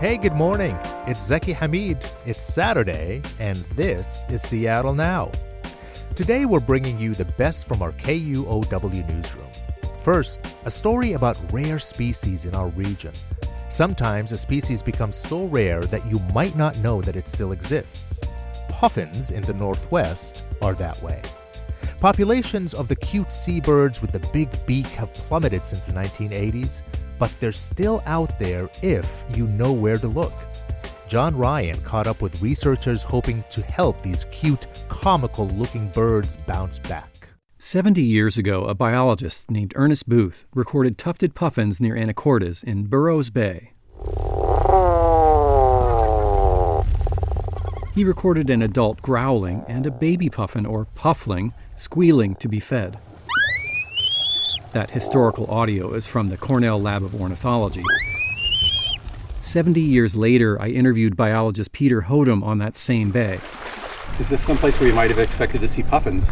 Hey, good morning. It's Zeki Hamid. It's Saturday, and this is Seattle Now. Today, we're bringing you the best from our KUOW Newsroom. First, a story about rare species in our region. Sometimes a species becomes so rare that you might not know that it still exists. Puffins in the Northwest are that way. Populations of the cute seabirds with the big beak have plummeted since the 1980s, but they're still out there if you know where to look. John Ryan caught up with researchers hoping to help these cute, comical-looking birds bounce back. 70 years ago, a biologist named Ernest Booth recorded tufted puffins near Anacortes in Burroughs Bay. He recorded an adult growling and a baby puffin, or puffling, squealing to be fed. That historical audio is from the Cornell Lab of Ornithology. 70 years later, I interviewed biologist Peter Hodum on that same bay. Is this someplace where you might have expected to see puffins?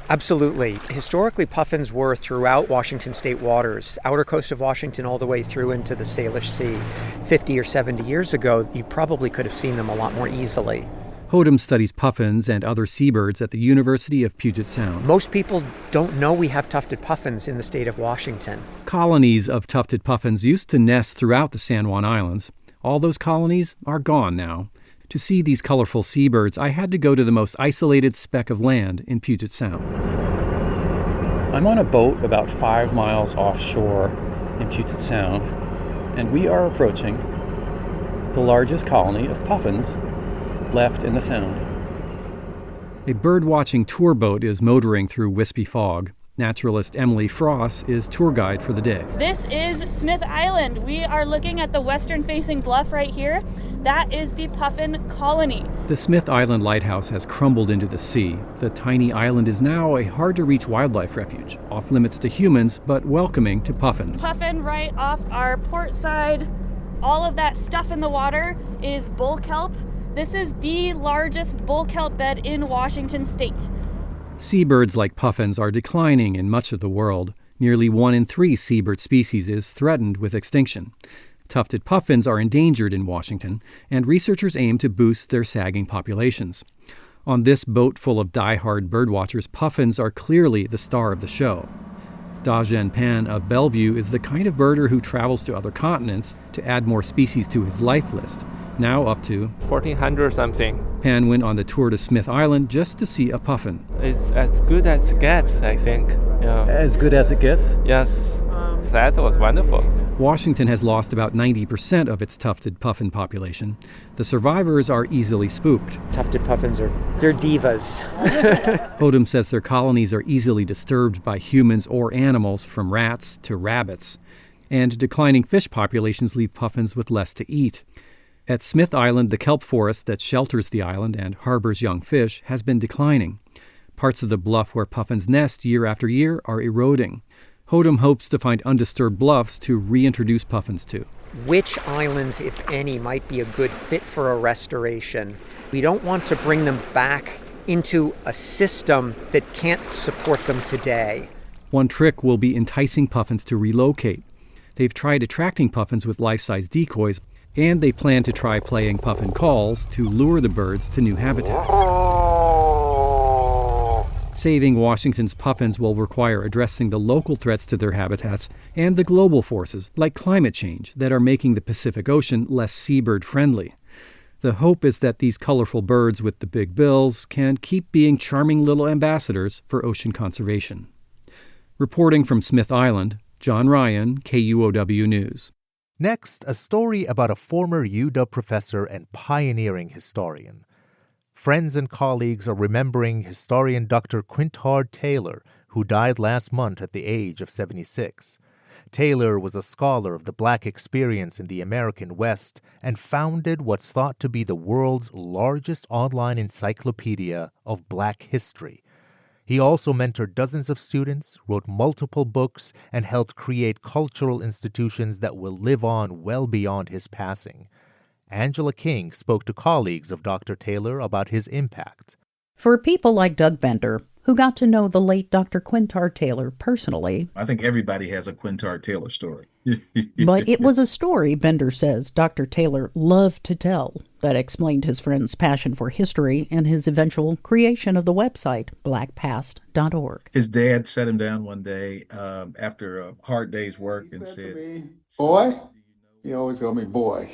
Absolutely. Historically, puffins were throughout Washington state waters, outer coast of Washington all the way through into the Salish Sea. 50 or 70 years ago, you probably could have seen them a lot more easily. Hodum studies puffins and other seabirds at the University of Puget Sound. Most people don't know we have tufted puffins in the state of Washington. Colonies of tufted puffins used to nest throughout the San Juan Islands. All those colonies are gone now. To see these colorful seabirds, I had to go to the most isolated speck of land in Puget Sound. I'm on a boat about 5 miles offshore in Puget Sound, and we are approaching the largest colony of puffins left in the Sound. A bird-watching tour boat is motoring through wispy fog. Naturalist Emily Frost is tour guide for the day. This is Smith Island. We are looking at the western-facing bluff right here. That is the puffin colony. The Smith Island lighthouse has crumbled into the sea. The tiny island is now a hard-to-reach wildlife refuge, off-limits to humans, but welcoming to puffins. Puffin right off our port side. All of that stuff in the water is bull kelp. This is the largest bull kelp bed in Washington state. Seabirds like puffins are declining in much of the world. Nearly 1 in 3 seabird species is threatened with extinction. Tufted puffins are endangered in Washington, and researchers aim to boost their sagging populations. On this boat full of die-hard birdwatchers, puffins are clearly the star of the show. Dajen Pan of Bellevue is the kind of birder who travels to other continents to add more species to his life list, now up to 1,400 something. Pan went on the tour to Smith Island just to see a puffin. It's as good as it gets, I think. Yeah. As good as it gets? Yes. That was wonderful. Washington has lost about 90% of its tufted puffin population. The survivors are easily spooked. Tufted puffins they're divas. Hodum says their colonies are easily disturbed by humans or animals, from rats to rabbits. And declining fish populations leave puffins with less to eat. At Smith Island, the kelp forest that shelters the island and harbors young fish has been declining. Parts of the bluff where puffins nest year after year are eroding. Hodum hopes to find undisturbed bluffs to reintroduce puffins to. Which islands, if any, might be a good fit for a restoration? We don't want to bring them back into a system that can't support them today. One trick will be enticing puffins to relocate. They've tried attracting puffins with life-size decoys, and they plan to try playing puffin calls to lure the birds to new habitats. Saving Washington's puffins will require addressing the local threats to their habitats and the global forces, like climate change, that are making the Pacific Ocean less seabird-friendly. The hope is that these colorful birds with the big bills can keep being charming little ambassadors for ocean conservation. Reporting from Smith Island, John Ryan, KUOW News. Next, a story about a former UW professor and pioneering historian. Friends and colleagues are remembering historian Dr. Quintard Taylor, who died last month at the age of 76. Taylor was a scholar of the Black experience in the American West and founded what's thought to be the world's largest online encyclopedia of Black history. He also mentored dozens of students, wrote multiple books, and helped create cultural institutions that will live on well beyond his passing. Angela King spoke to colleagues of Dr. Taylor about his impact. For people like Doug Bender, who got to know the late Dr. Quintard Taylor personally. I think everybody has a Quintard Taylor story. But it was a story, Bender says, Dr. Taylor loved to tell that explained his friend's passion for history and his eventual creation of the website, blackpast.org. His dad sat him down one day after a hard day's work and said, to me, "Boy," he always called me boy,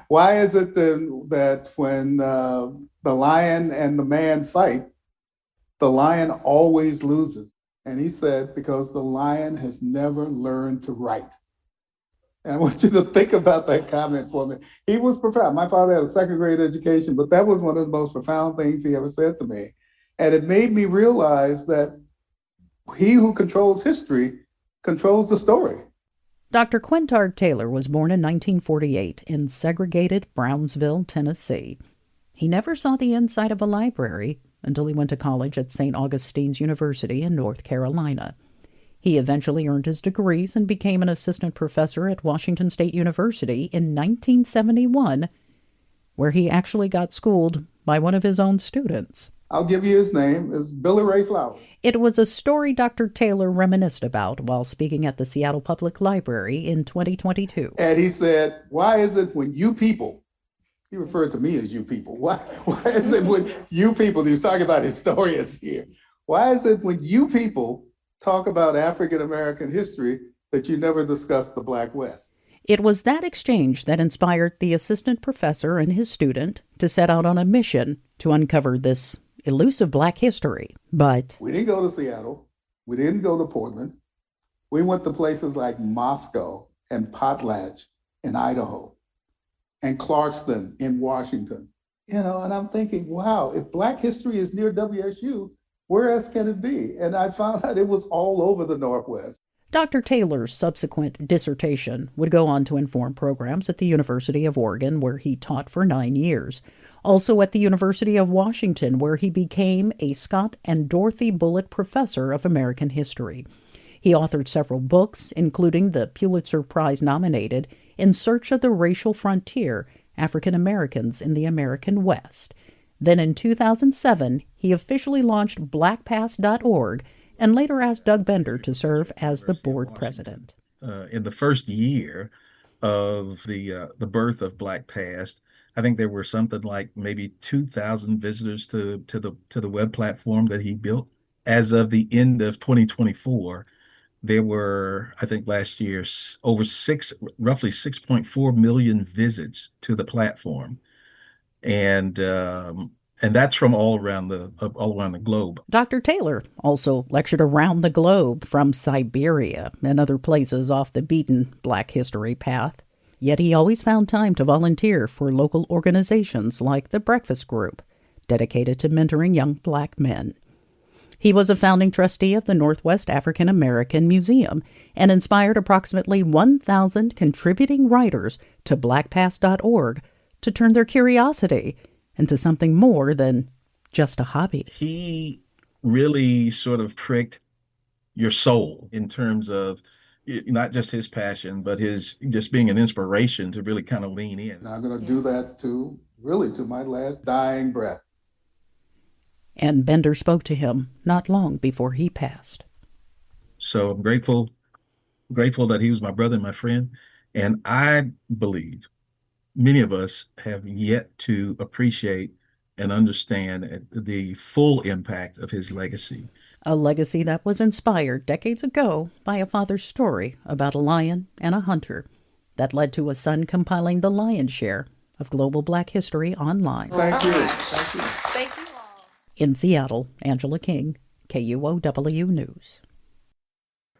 "why is it that when the lion and the man fight, the lion always loses?" And he said, "Because the lion has never learned to write." And I want you to think about that comment for me. He was profound. My father had a second grade education, but that was one of the most profound things he ever said to me. And it made me realize that he who controls history controls the story. Dr. Quintard Taylor was born in 1948 in segregated Brownsville, Tennessee. He never saw the inside of a library until he went to college at St. Augustine's University in North Carolina. He eventually earned his degrees and became an assistant professor at Washington State University in 1971, where he actually got schooled by one of his own students. I'll give you his name. It's Billy Ray Flowers. It was a story Dr. Taylor reminisced about while speaking at the Seattle Public Library in 2022. And he said, "Why is it when you people," he referred to me as you people, why is it when you people, he was talking about historians here, "why is it when you people talk about African American history that you never discuss the Black West?" It was that exchange that inspired the assistant professor and his student to set out on a mission to uncover this elusive Black history. But we didn't go to Seattle. We didn't go to Portland. We went to places like Moscow and Potlatch in Idaho and Clarkston in Washington. And I'm thinking, wow, if Black history is near WSU, where else can it be? And I found out it was all over the Northwest. Dr. Taylor's subsequent dissertation would go on to inform programs at the University of Oregon, where he taught for 9 years. Also at the University of Washington, where he became a Scott and Dorothy Bullitt Professor of American History. He authored several books, including the Pulitzer Prize-nominated In Search of the Racial Frontier, African Americans in the American West. Then in 2007, he officially launched blackpast.org and later asked Doug Bender to serve as the board president. In the first year of the birth of Black Past, I think there were something like maybe 2,000 visitors to the web platform that he built. As of the end of 2024, there were, I think last year, roughly 6.4 million visits to the platform. And that's from all around the globe. Dr. Taylor also lectured around the globe, from Siberia and other places off the beaten Black history path. Yet he always found time to volunteer for local organizations like the Breakfast Group, dedicated to mentoring young Black men. He was a founding trustee of the Northwest African American Museum and inspired approximately 1,000 contributing writers to blackpast.org to turn their curiosity into something more than just a hobby. He really sort of pricked your soul in terms of not just his passion, but his just being an inspiration to really kind of lean in. And I'm going to do that to my last dying breath. And Bender spoke to him not long before he passed. So I'm grateful that he was my brother and my friend. And I believe many of us have yet to appreciate and understand the full impact of his legacy. A legacy that was inspired decades ago by a father's story about a lion and a hunter that led to a son compiling the lion's share of global Black history online. Thank you. Thank you. Thank you all. In Seattle, Angela King, KUOW News.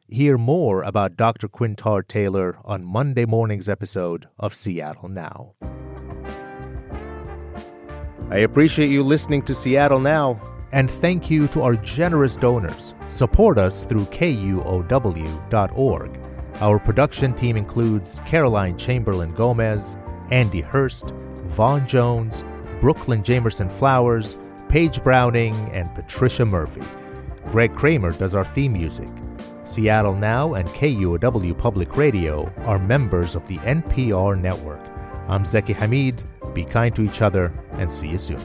Hear more about Dr. Quintard Taylor on Monday morning's episode of Seattle Now. I appreciate you listening to Seattle Now, and thank you to our generous donors. Support us through KUOW.org. Our production team includes Caroline Chamberlain Gomez, Andy Hurst, Vaughn Jones, Brooklyn Jamerson Flowers, Paige Browning, and Patricia Murphy. Greg Kramer does our theme music. Seattle Now and KUOW Public Radio are members of the NPR network. I'm Zeki Hamid. Be kind to each other, and see you soon.